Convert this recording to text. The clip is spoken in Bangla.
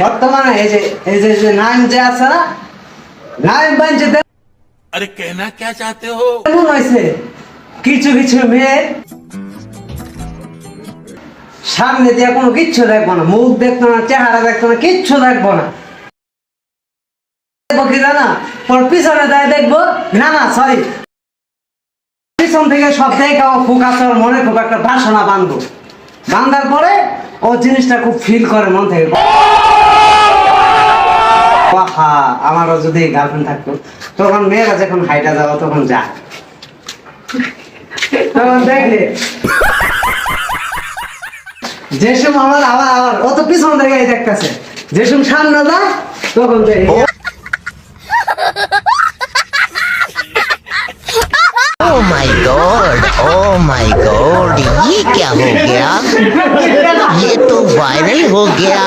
বর্তমানে এই যে নাইম যে আছে না, নাইম বাঞ্চে अरे कहना क्या चाहते हो? এমন হয়েছে কিছু কিছু মেয়ে সামনে দিয়ে কোনো কিচ্ছু দেখবো না, মুখ দেখবো না, চেহারা দেখবো না, কিচ্ছু দেখবো না। দেখবো কি জানা, ওর পিছনে দাঁড়িয়ে দেখবো, না না সরি, পিছন থেকে সব থেকে ফোকাস ওর মনে খুব একটা বাসনা বাঁধবো, বাঁধার পরে ও জিনিসটা খুব ফিল করে মন থেকে, বাহা আমারও যদি গার্লফ্রেন্ড থাকতো। তখন মেয়েরা যখন হাইটা যাবো তখন যা, তখন দেখলে যেসব আমার আবার আবার ও তো পিছন থেকে দেখতেছে, যেসব সামনে যা তখন দেখে ओह माय गॉड ये क्या हो गया? ये तो वायरल हो गया।